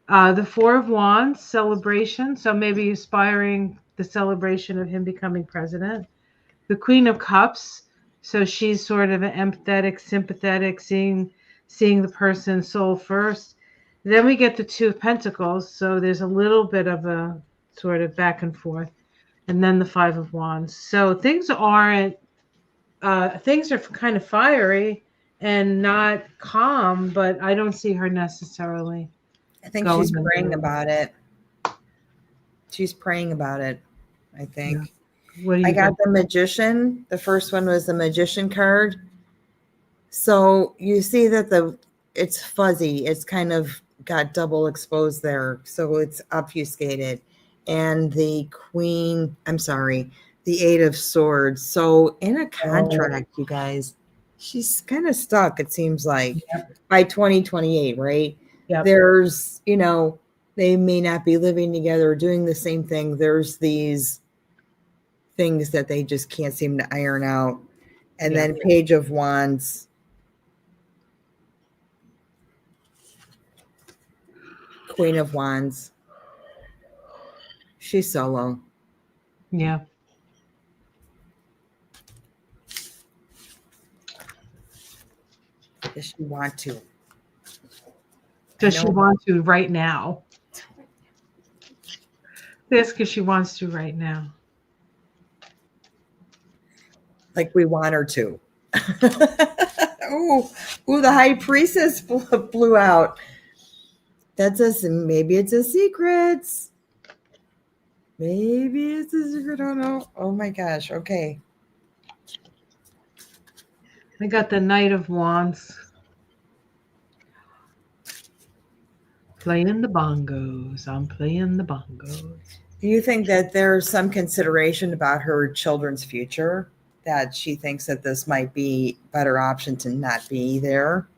The Four of Wands, celebration. So maybe aspiring the celebration of him becoming president. The Queen of Cups. So she's sort of an empathetic, sympathetic, seeing the person's soul first. Then we get the Two of Pentacles. So there's a little bit of a sort of back and forth. And then the Five of Wands. So things aren't things are kind of fiery and not calm, but I don't see her necessarily I think she's going praying into. about it. She's praying about it, I Yeah. think. What do I you got got? the magician. The first one was the magician card. So you see that it's fuzzy. It's kind of got double exposed there. So it's obfuscated. And the queen, I'm sorry, the eight of swords. So in a Oh, contract, you guys, she's kind of stuck, it seems like, yep. by 2028, right? Yep. There's, they may not be living together or doing the same thing. There's these things that they just can't seem to iron out. And Yep. then Page of Wands, Queen of Wands. She's solo. Yeah. Does she want to? Does she want to right now? Yes, because she wants to right now. Like we want her to. Ooh, the high priestess blew out. That's us. Maybe it's a secret. Maybe it's a secret. I don't know. Oh my gosh. Okay. I got the Knight of Wands. Playing the bongos. I'm playing the bongos. Do you think that there's some consideration about her children's future? That she thinks that this might be a better option to not be there?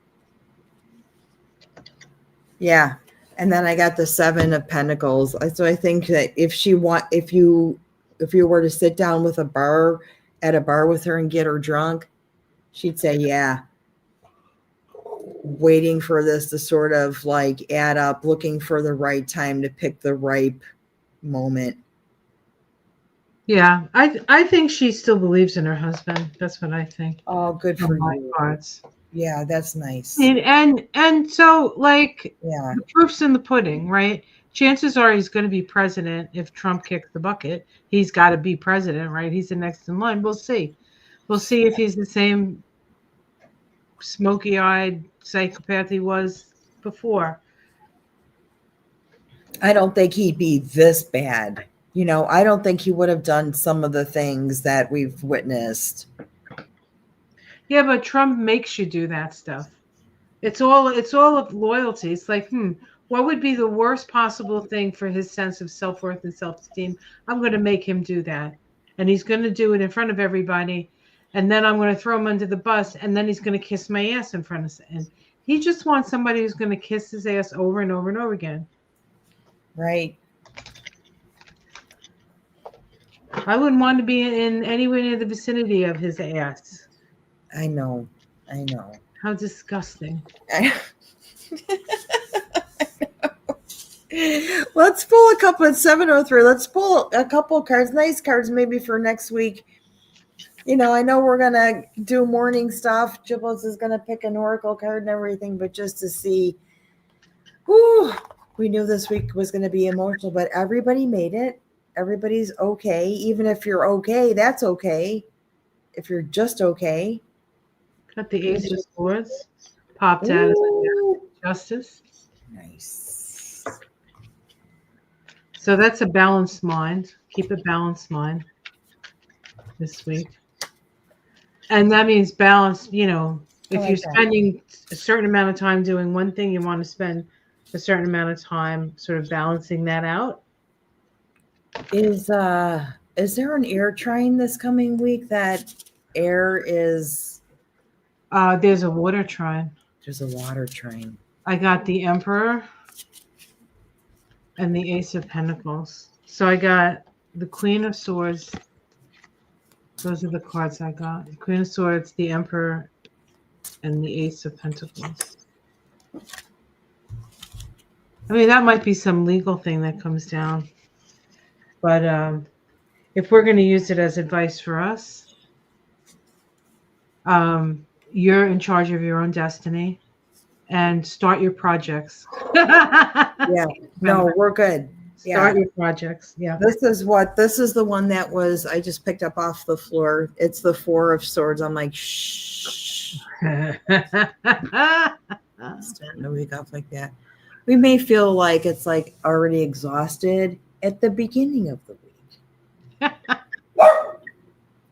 Yeah. And then I got the Seven of Pentacles. So I think that if you were to sit down with at a bar with her and get her drunk, she'd say, yeah, waiting for this to sort of like add up, looking for the right time to pick the ripe moment. Yeah, I think she still believes in her husband. That's what I think. Oh, good for From my you. cards. Yeah, that's nice. And so like Yeah. the proof's in the pudding, right? Chances are he's going to be president if Trump kicks the bucket. He's got to be president, right? He's the next in line. We'll see. We'll see if he's the same smoky-eyed psychopath he was before. I don't think he'd be this bad. I don't think he would have done some of the things that we've witnessed. Yeah, but Trump makes you do that stuff. It's all of loyalty. It's like, what would be the worst possible thing for his sense of self-worth and self-esteem? I'm going to make him do that. And he's going to do it in front of everybody. And then I'm going to throw him under the bus. And then he's going to kiss my ass in front of, and he just wants somebody who's going to kiss his ass over and over and over again. Right. I wouldn't want to be in anywhere near the vicinity of his ass. I know. How disgusting. Let's pull a couple at 703. Let's pull a couple cards, nice cards, maybe for next week. I know we're going to do morning stuff. Giblets is going to pick an oracle card and everything, but just to see. Whew, we knew this week was going to be emotional, but everybody made it. Everybody's okay. Even if you're okay, that's okay. If you're just okay. Got the Ace of Swords popped out as Justice. Nice. So that's a balanced mind. Keep a balanced mind this week. And that means balance, if you're spending a certain amount of time doing one thing, you want to spend a certain amount of time sort of balancing that out. Is there an air trine this coming week that air is? There's a water trine. There's a water trine. I got the Emperor and the Ace of Pentacles. So I got the Queen of Swords. Those are the cards I got. The Queen of Swords, the Emperor, and the Ace of Pentacles. I mean, that might be some legal thing that comes down. But if we're going to use it as advice for us, you're in charge of your own destiny and start your projects. Yeah. No, we're good. Start your projects. Yeah. This is the one that was, I just picked up off the floor. It's the Four of Swords. I'm like, shh. Starting to wake up like that. We may feel like it's like already exhausted at the beginning of the week.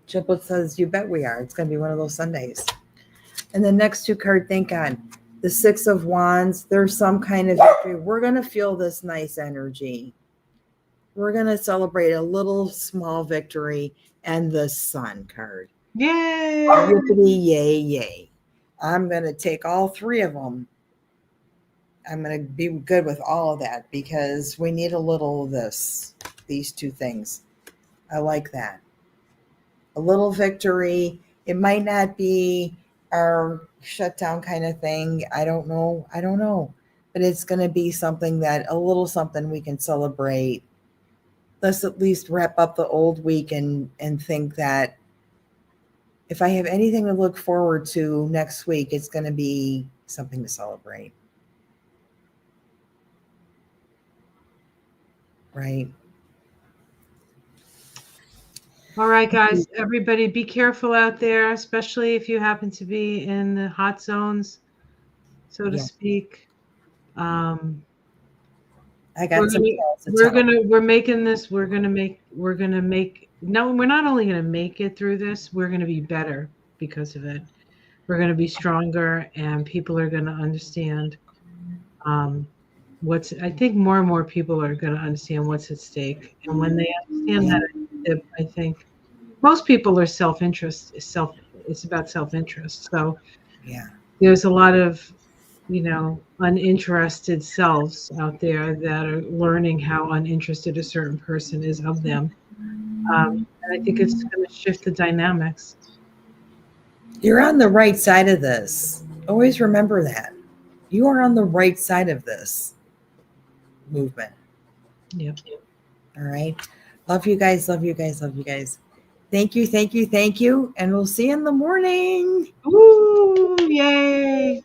Chiplet says, you bet we are. It's going to be one of those Sundays. And the next two card, thank God. The Six of Wands, there's some kind of victory. We're going to feel this nice energy. We're going to celebrate a little small victory. And the Sun card. Yay! Yippity yay yay. I'm going to take all three of them. I'm going to be good with all of that because we need a little of these two things. I like that. A little victory. It might not be our shutdown kind of thing. I don't know. But it's going to be something a little something we can celebrate. Let's at least wrap up the old week and think that if I have anything to look forward to next week, it's going to be something to celebrate. Right. All right, guys, everybody be careful out there, especially if you happen to be in the hot zones, so to speak. I got we're not only going to make it through this, we're going to be better because of it. We're going to be stronger and people are going to understand I think more and more people are going to understand what's at stake. And when they understand that, I think most people are self-interest. It's about self-interest. So there's a lot of, uninterested selves out there that are learning how uninterested a certain person is of them. And I think it's going to shift the dynamics. You're on the right side of this. Always remember that. You are on the right side of this movement. Yep. All right. Love you guys. Thank you. And we'll see you in the morning. Ooh, yay.